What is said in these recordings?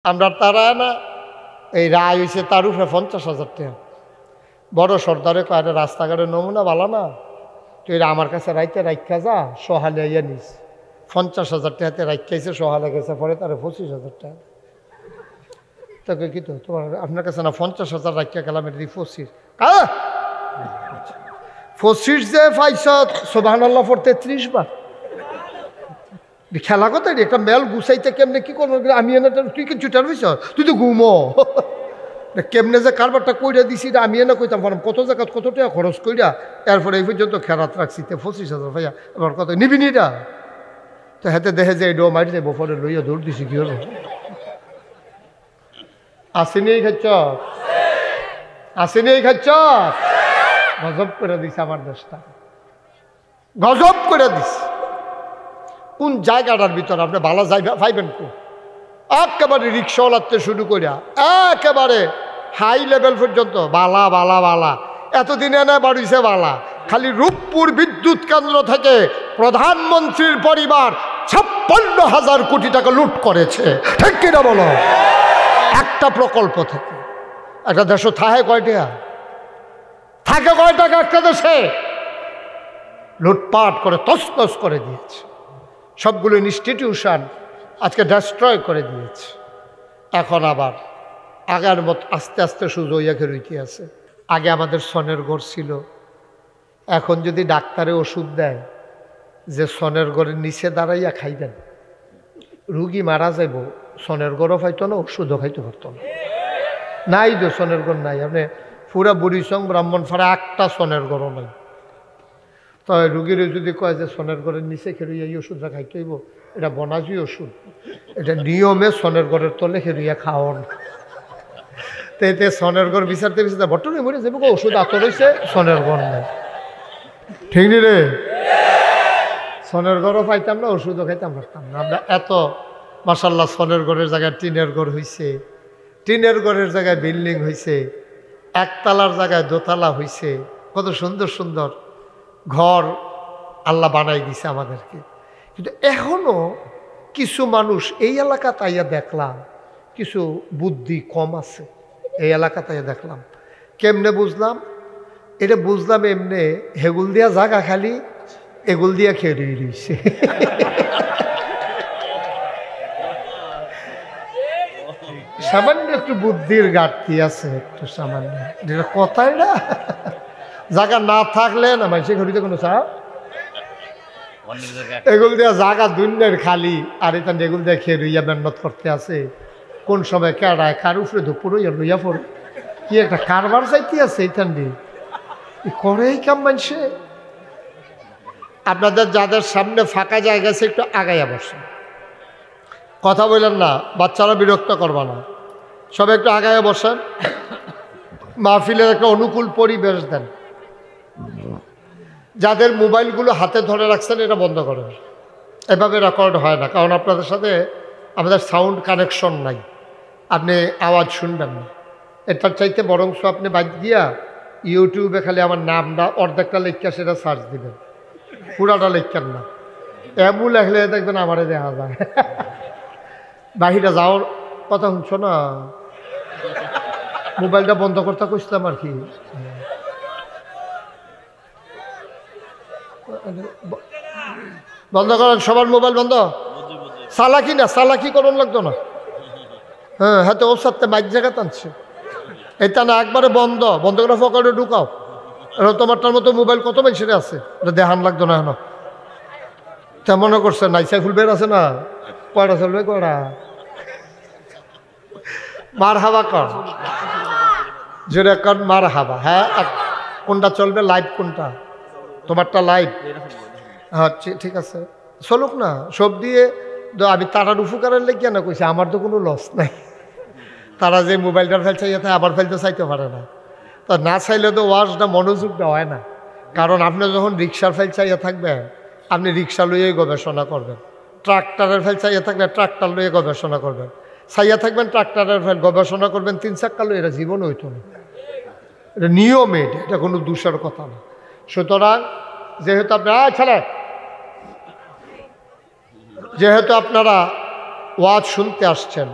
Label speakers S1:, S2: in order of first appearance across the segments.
S1: আমরা তারা না এই রায় হয়েছে তার উপরে 50,000 টাকা। বড় সর্দারে কয় রাস্তাঘাটের নমুনা ভালো না, তুই আমার কাছে রাইতে রাখা যা, সহালে ইয়ে নিস। 50,000 টাকাতে রাখাইছে, সহালে গেছে, পরে তার 25,000 টাকা। তোকে কি তো তোমার আপনার কাছে না 50,000 রাখিয়া গেলাম, এটা 25 25 যে পাইছ সুবহানাল্লাহ পড়তে 30 বার। খেলা কথা একটা মেল গুছাইতে কেমনে কি করবো আমি এনে তুই কি চুটার হইছ, তুই তো ঘুমো কেমনে যে কারবারটা কইরা দিছি আমি এনে কইতাম পারলাম কত জায়গা কত টাকা খরচ কইরা, এরপরে এই পর্যন্ত খেরাত রাখছি 25,000 ভাইয়া এবার কত নিবি নিটা। তো হাতে দেখে যে এটাও মারি যাবো, পরে লইয়া দৌড় দিছি কি হলো। আসেনি এই খাচ্ছ, আসেনি এই খাচ্ছ, গজব করে দিছে আমার দেশটা, গজব করে দিছে। কোন জায়গাটার ভিতরে আপনি ভালো জায়গা পাইবেন? একেবারে রিক্সাওয়ালাতে শুরু করিয়া একেবারে হাই লেভেল পর্যন্ত বালা বালা বালা, এতদিন এনে বাড়িছে বালা। খালি রূপপুর বিদ্যুৎ কেন্দ্র থেকে প্রধানমন্ত্রীর পরিবার 56,000 কোটি টাকা লুট করেছে, ঠিক কিনা বলো? একটা প্রকল্প থেকে। একটা দেশ থাকে কয়টা, থাকে কয় টাকা একটা দেশে? লুটপাট করে তছনছ করে দিয়েছে, সবগুলো ইনস্টিটিউশন আজকে ডেস্ট্রয় করে দিয়েছে। এখন আবার আগের মত আস্তে আস্তে সুযোগ ইয়াকে রইতে আছে। আগে আমাদের সনের ঘর ছিল, এখন যদি ডাক্তারে ওষুধ দেয় যে সনের ঘরের নিচে দাঁড়াইয়া খাইবেন, রুগী মারা যাইব, সনের ঘরও খাইতো না, ওষুধও খাইতে পারতো না। নাই তো সনের ঘর নাই, আপনি পুরা বুড়িসং ব্রাহ্মণপাড়া একটা সনের ঘরও নাই। তো রুগীর যদি কয় যে সনের ঘরের নিচে খেলুইয়া এই ওষুধটা খাইতে হইব, এটা বনাজি ওষুধ, এটা নিয়মে সনের ঘরের তলে খেলুইয়া খাওয়ান। তো এতে সনের ঘর বিচারতে বিচারতে বর্তমানে মরে যাবো, ওষুধ আতর হয়েছে, সনের ঘর নাই, ঠিক নি রে? সনের ঘরও পাইতাম না, ওষুধও খাইতাম পারতাম না আমরা। এত মাশাল্লাহ সনের ঘরের জায়গায় টিনের ঘর হয়েছে, টিনের ঘরের জায়গায় বিল্ডিং হয়েছে, একতলার জায়গায় দোতলা হয়েছে, কত সুন্দর সুন্দর ঘর আল্লাহ বানাই দিছে আমাদেরকে। কিন্তু এখনো কিছু মানুষ এই এলাকা তাইয়া দেখলাম কিছু বুদ্ধি কম আছে, এই এলাকা তাইয়া দেখলাম। কেমনে বুঝলাম? এটা বুঝলাম এমনি, হেগুল দিয়া জাগা খালি এগুল দিয়া খেয়ে রয়েছে। সামান্য একটু বুদ্ধির ঘাটতি আছে, একটু সামান্য, যেটা কথাই না। জায়গা না থাকলে না মানুষের ঘড়িতে কোনো চা এগুলো দিয়া জায়গা দুনিয়ার খালি, আর এটা এগুলো দিয়ে খেয়ে রইয়া মেহনত করতে আছে। কোন সময় কেড়ায় কার উপরে দুপুর হইয়া লইয়া পড়ে, কি একটা কারবার চাইতে আছে এইখান দিয়ে করে এই কাম মানুষে। আপনাদের যাদের সামনে ফাঁকা জায়গা আছে একটু আগাইয়া বসেন, কথা বললেন না, বাচ্চারা বিরক্ত করবা না, সবাই একটু আগাইয়া বসেন, মাহফিলের একটা অনুকূল পরিবেশ দেন। যাদের মোবাইলগুলো হাতে ধরে রাখছেন এটা বন্ধ করেন, এভাবে রেকর্ড হয় না, কারণ আপনাদের সাথে আমাদের সাউন্ড কানেকশন নাই, আপনি আওয়াজ শুনবেন না। এটার চাইতে বরংস আপনি বাদ গিয়া ইউটিউবে খালি আমার নামটা অর্ধেকটা লেখা সেটা সার্চ দিবেন, পুরাটা লেখেন না। এমন লেখলে দেখবেন আমারে দেখা যায়। বাহিরে যাওয়ার কথা শুনছো না, মোবাইলটা বন্ধ করতে কইছিলাম আর কি। বন্ধ করেন, সবার মোবাইল বন্ধ। চালাকি না, চালাকি করুন লাগতো না। হ্যাঁ হয়তো ওর সাথে মাইক জায়গা টানছে, এটা না একবারে বন্ধ, বন্ধ করে পকেটে ঢুকাও। তোমারটার মতো মোবাইল কত মানুষের আছে, এটা দেখান লাগতো না। এখন তা মনে করছে নাই সাইফুল বের আছে না, কয়টা চলবে, কয়টা মার হাবা কর, জোরে কর মার হাবা। হ্যাঁ কোনটা চলবে, লাইভ কোনটা? তোমারটা লাইভ? হ্যাঁ ঠিক আছে, চলুক না। সব দিয়ে আমি তারার উপকারের লেগে না কইছি, আমার তো কোনো লস নাই। তারা যে মোবাইলটার ফেল চাইতে আবার ফেলতে চাইতে পারে না, তা না চাইলে তো ওয়াজটা মনোযোগটা হয় না। কারণ আপনি যখন রিক্সার ফেল চাইয়া থাকবেন, আপনি রিক্সা লইয়েই গবেষণা করবেন, ট্রাক্টরের ফেল চাইয়া থাকলে ট্রাক্টর লইয়ে গবেষণা করবেন, চাইয়া থাকবেন ট্রাক্টরের ফেল গবেষণা করবেন, 3 চাক্কা লইয়ে, এটা জীবন হইতো না, এটা নিয়মে, এটা কোনো দোষের কথা না। সুতরাং যেহেতু যেহেতু আপনারা ওয়াজ শুনতে আসছেন,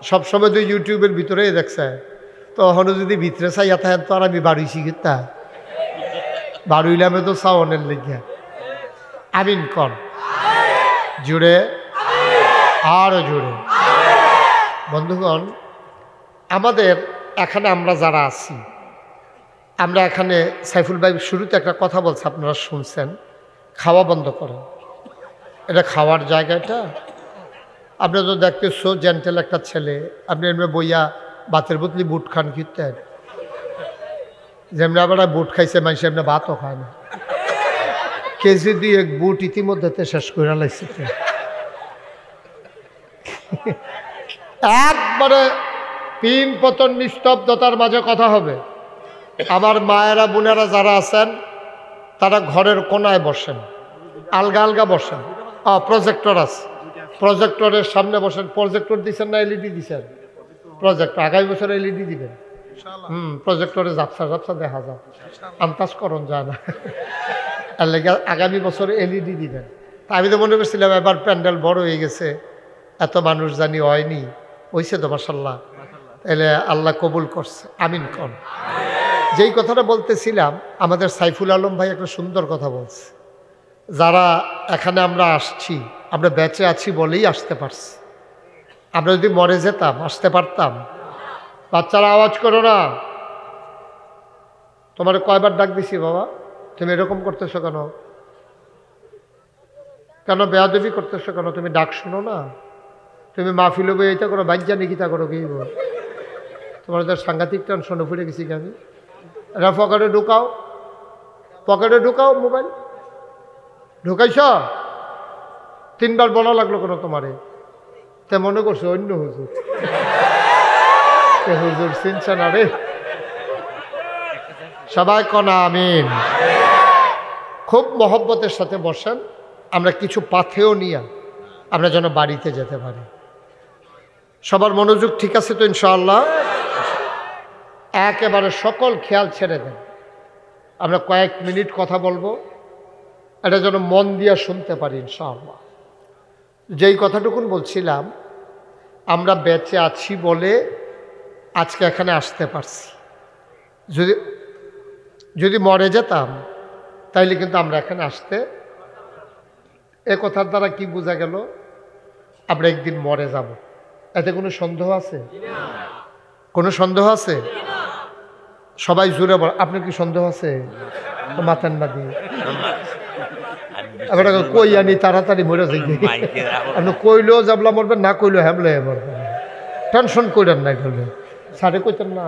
S1: সবসময় তো ইউটিউবের ভিতরেই দেখছে, তো এখনো যদি ভিতরে চাইয়া থাকেন তো আর আমি বাড়ুইছি কিতা বাড়ুইলামে তো চাওনের লেগিয়া। আমিন কন জুড়ে, আরো জুড়ে। বন্ধুগণ, আমাদের এখানে আমরা যারা আছি, আমরা এখানে সাইফুল ভাই শুরুতে একটা কথা বলছে, আপনারা শুনছেন, খাওয়া বন্ধ করেন। এটা খাওয়ার জায়গাটা আপনি তো দেখতেছো জেন্টেল একটা ছেলে, আপনি এমনি বইয়া ভাতের বদলি বুট খান কিনতেন, যেমনি আবার বুট খাইছে মানুষ এমনি ভাতও খায় না। কেজি দিয়ে এক বুট ইতিমধ্যে শেষ করে লাগছে। একবারে তিন পতন নিস্তব্ধতার মাঝে কথা হবে। আমার মায়েরা বোনেরা যারা আছেন তারা ঘরের কোনায় বসেন, আলগা আলগা বসেন। প্রজেক্টর আছে, প্রজেক্টরের সামনে বসেন। প্রজেক্টর দিচ্ছেন না এলইডি দিচ্ছেন? প্রজেক্টর আগামী বছর এলইডি দিবেন। প্রজেক্টরে ঝাপসা ঝাপসা দেখা যায়, আন্দাজ করণ যায় না, এর লেগে আগামী বছর এলইডি দিবেন। তা আমি তো মনে করছিলাম এবার প্যান্ডেল বড় হয়ে গেছে, এত মানুষ জানি হয়নি, হয়েছে তো মাশাআল্লাহ। এলে আল্লাহ কবুল করছে, আমিন কন। যেই কথাটা বলতেছিলাম, আমাদের সাইফুল আলম ভাই একটা সুন্দর কথা বলছে। যারা এখানে আমরা আসছি, আমরা বেঁচে আছি বলেই আসতে পারছি। আমরা যদি মরে যেতাম আসতে পারতাম? বাচ্চারা আওয়াজ করো না। তোমার কয়বার ডাক দিছি বাবা, তুমি এরকম করতেছো কেন? কেন বেয়াদবি করতেছো কেন? তুমি ডাক শুনো না? তুমি মাহফিল বই এইটা করো, বাজ্যা নিকিতা করো, কি তোমার তো সাংঘাতিক টেনশনে ফুটে গেছি কি আমি। এরা পকেটে ঢুকাও, পকেটে ঢুকাও মোবাইল। ঢুকাইছ? তিনবার বলা লাগলো কেন তোমারে? তে মনে করছো অন্য হুজুর। হুজুর চিনছে না রে। সবাই কনা আমিন। খুব মহব্বতের সাথে বসেন, আমরা কিছু পাথেও নিয়ে আমরা যেন বাড়িতে যেতে পারি। সবার মনোযোগ ঠিক আছে তো ইনশাআল্লাহ? একেবারে সকল খেয়াল ছেড়ে দেন। আমরা কয়েক মিনিট কথা বলবো, এটা যেন মন দিয়ে শুনতে পারি ইনশাআল্লাহ। যেই কথাটুকুন বলছিলাম, আমরা বেঁচে আছি বলে আজকে এখানে আসতে পারছি। যদি যদি মরে যেতাম তাইলে কিন্তু আমরা এখানে আসতে, এ কথার দ্বারা কি বোঝা গেল? আমরা একদিন মরে যাব। এতে কোনো সন্দেহ আছে? কোনো সন্দেহ আছে? সবাই জুড়ে বল, আপনার কি সন্দেহ আছে? তো মাথান না দিয়ে এবার কই আনি তাড়াতাড়ি মরে যাই। আপনি কইলেও যাবলা মরবেন, না কইলেও হ্যামলে মরবেন। টেনশন করেন না, বলবেন সাড়ে কইতেন না।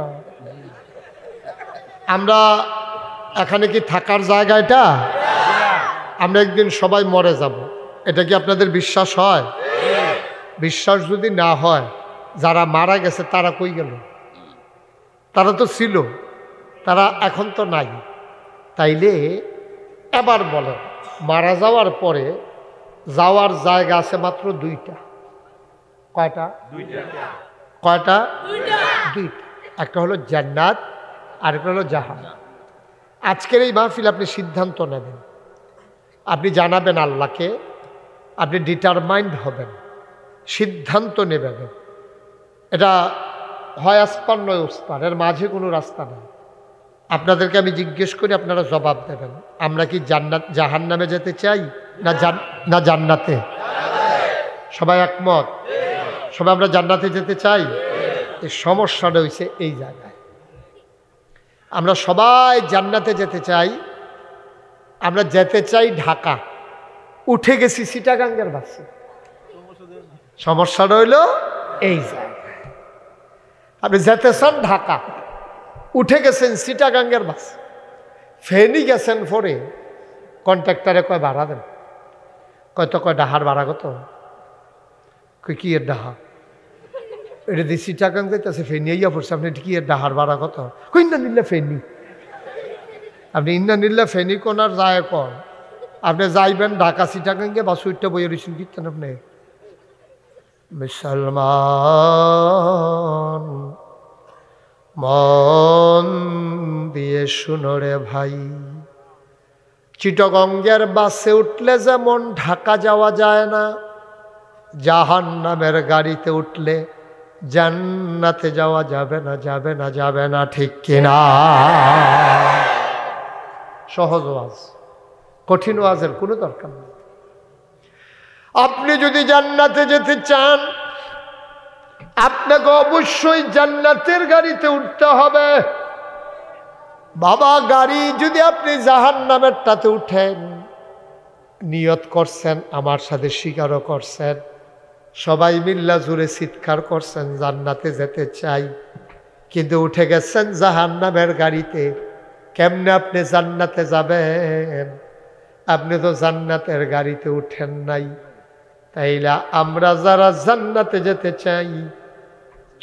S1: আমরা এখানে কি থাকার জায়গা এটা? আমরা একদিন সবাই মরে যাব, এটা কি আপনাদের বিশ্বাস হয়? বিশ্বাস যদি না হয়, যারা মারা গেছে তারা কই গেল? তারা তো ছিল, তারা এখন তো নাই। তাইলে এবার বলেন, মারা যাওয়ার পরে যাওয়ার জায়গা আছে মাত্র দুইটা। কয়টা? কয়টা? দুইটা। একটা হলো জান্নাত, আরেকটা হলো জাহান্নাম। আজকের এই মাহফিল আপনি সিদ্ধান্ত নেবেন, আপনি জানাবেন আল্লাহকে, আপনি ডিটারমাইন্ড হবেন, সিদ্ধান্ত নেবেন। এটা হয় আসপার নয় ওসপার, এর মাঝে কোনো রাস্তা নেই। আপনাদেরকে আমি জিজ্ঞেস করি, আপনারা জবাব দেবেন। আমরা কি জান্নাত জাহান্নামে যেতে চাই না জান্নাতে? সবাই একমত? সবাই আমরা জান্নাতে যেতে চাই। এই সমস্যাটা হয়েছে এই জায়গায়। আমরা সবাই জান্নাতে যেতে চাই, আমরা যেতে চাই ঢাকা, উঠে গেছি চিটাগাঙ্গের বাসে। সমস্যাটা হইল এই জায়গায়। আপনি যেতে চান ঢাকা, উঠে গেছেন চিটাগাঙ্গের বাস, ফেনি গেছেন পরে কন্ট্রাক্টরে কয় ভাড়া দেন, কয়তো কয় ডাহার ভাড়া কত? কই কি এর ডাহা? এটা দিয়ে চিটাগাং যাইতেছে, ফেনি ইয়া পড়ছে, আপনি কি এর ডাহার ভাড়া কত? কই ইন্না নিল্লা ফেনি। আপনি ইন্না নিল্লা ফেনি কোন আর যায় কন? আপনি যাইবেন ঢাকা চিটাগাঙ্গে বাস উঠতে বইয়ে রয়েছেন কীর্তন। আপনি মুসলমান মন দিয়ে শুনো রে ভাই, চিটাগঙ্গের বাসে উঠলে যেমন ঢাকা যাওয়া যায় না, জাহান্নামের গাড়িতে উঠলে জান্নাতে যাওয়া যাবে না, যাবে না, যাবে না, ঠিক কিনা? সহজ ওয়াজ, কঠিন ওয়াজের কোনো দরকার নেই। আপনি যদি জান্নাতে যেতে চান, আপনাকে অবশ্যই জান্নাতের গাড়িতে উঠতে হবে। বাবা, গাড়ি যদি আপনি জাহান্নামেরটাতে উঠেন, নিয়ত করছেন, আমার সাথে স্বীকারও করছেন, সবাই মিল্লা জুড়ে চিৎকার করছেন জান্নাতে যেতে চাই, কিন্তু উঠে গেছেন জাহান্নামের গাড়িতে, কেমনে আপনি জান্নাতে যাবেন? আপনি তো জান্নাতের গাড়িতে উঠেন নাই। তাইলে আমরা যারা জান্নাতে যেতে চাই,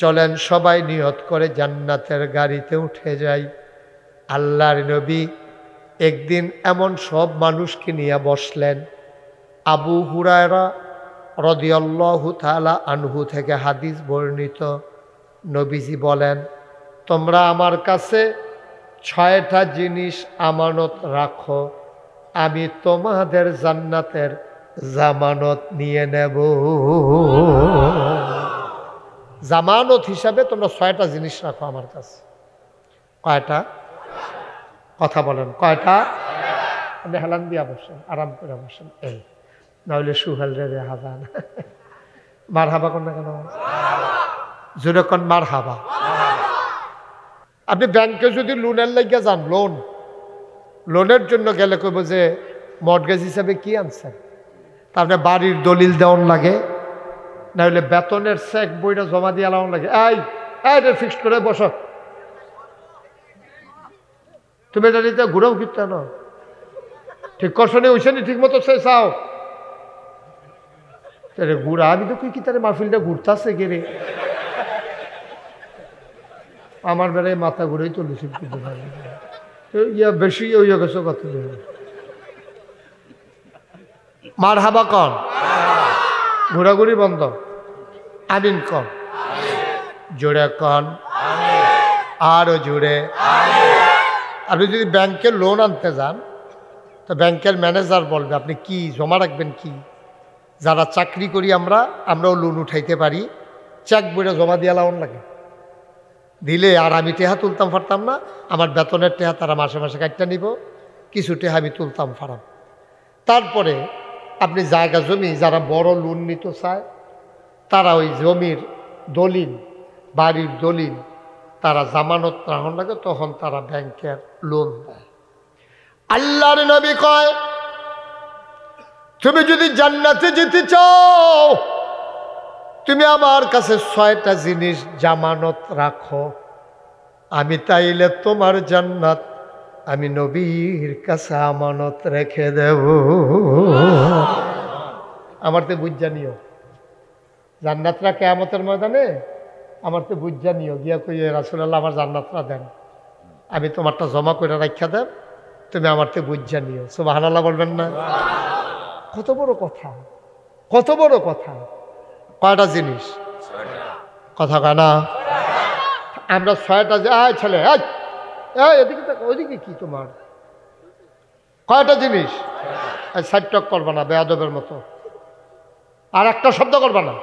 S1: চলেন সবাই নিয়ত করে জান্নাতের গাড়িতে উঠে যাই। আল্লাহর নবী একদিন এমন সব মানুষকে নিয়ে বসলেন। আবু হুরায়রা রাদিয়াল্লাহু তাআলা আনহু থেকে হাদিস বর্ণিত, নবীজি বলেন, তোমরা আমার কাছে 6টা জিনিস আমানত রাখো, আমি তোমাদের জান্নাতের জামানত নিয়ে নেব। জামানত হিসাবে তোমরা 6টা জিনিস রাখো আমার কাছে। কয়টা? কথা বলেন, কয়টা? আপনি হেলান দিয়া বসেন, আরাম করে বসেন, এই নাহলে সুহাল রে হাজান। মার হাবা কোন না কেন? জোরে কোন মার হাবা। আপনি ব্যাংকে যদি লোনের লাগিয়ে যান, লোনের জন্য গেলে কইব যে মর্টগেজ হিসাবে কি আনছেন, তারপরে বাড়ির দলিল দেওয়ান লাগে, না হলে বেতনের চেক বইটা জমা দিয়ে আলাউন লাগে। এই ফিক্সড করে বসো, তুমি এটা নিতে ঘুরেও কিনতে না, ঠিক করছো নি, ওইসে নি ঠিক মতো চাও ঘুরা। আমি তো কি তারে মাহফিলটা ঘুরতেছে কে রে, আমার বেড়ায় মাথা ঘুরেই চলেছি, ইয়া বেশি হইয়া গেছে কত। মার হাবা কন, ঘোরাঘুরি বন্ধ, আমিন কন, জোরে কন, আরো জোরে। আপনি যদি ব্যাংকে লোন আনতে যান, তো ব্যাংকের ম্যানেজার বলবে আপনি কি জমা রাখবেন কি। যারা চাকরি করি আমরাও লোন উঠাইতে পারি, চেক বইটা জমা দিয়ে লাউন লাগে, দিলে আর আমি টেহা তুলতাম পারতাম না, আমার বেতনের টেহা তারা মাসে মাসে কাটটা নিব, কিছু টেহা আমি তুলতাম পারাম। তারপরে আপনি জায়গা জমি যারা বড় লোন নিতে চায়, তারা ওই জমির দলিল, বাড়ির দলিল তারা জামানত রাখুন লাগে, তখন তারা ব্যাংকের লোন দেয়। আল্লাহর নবী কয়, তুমি যদি জান্নাতে যেতে চাও, তুমি আমার কাছে 6টা জিনিস জামানত রাখো, আমি তাইলে তোমার জান্নাত আমি নবীর কাছে আমানত রেখে দেব। আমার তো বুঝ জানিও, জান্নাতরা কিয়ামতের ময়দানে আমার তো বুঝ জানিও, গিয়া কই রাসূলুল্লাহ আমার জান্নাতরা দেন, আমি তোমারটা জমা করে রাখা দেব, তুমি আমার তো বুঝ জানিও। সুবহানাল্লাহ বলবেন না? কত বড় কথা, কত বড় কথা। কয়টা জিনিস? কথা কয় না? আমরা 6টা, ছেলে এদিকে ওইদিকে কি তোমার কয়টা জিনিস? সাইটক করবা না বেয়াদবের মতো, আর একটা শব্দ করবা না,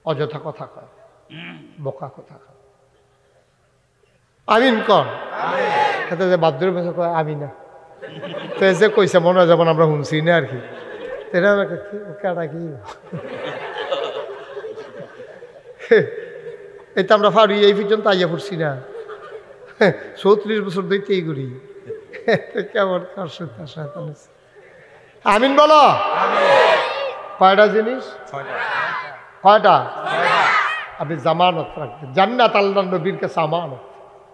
S1: অযথা কথা কয়, বোকা কথা কয়। আমিন কন, খেতে যে বাদ্যের ভাষা কয় আমি না, তো যে কইছে মনে হয় যেমন আমরা শুনছি না আর কি, কাটা কি এটা আমরা ফাড়ি এই পর্যন্ত আইয়া পড়ছি না, 34 বছর ধরতেই করি, কেমন আমিন বলো। কয়টা জিনিস? কয়টা? আপনি জামানত রাখবেন, জান্নাত আল্লাহর নবীর কাছে আমানত।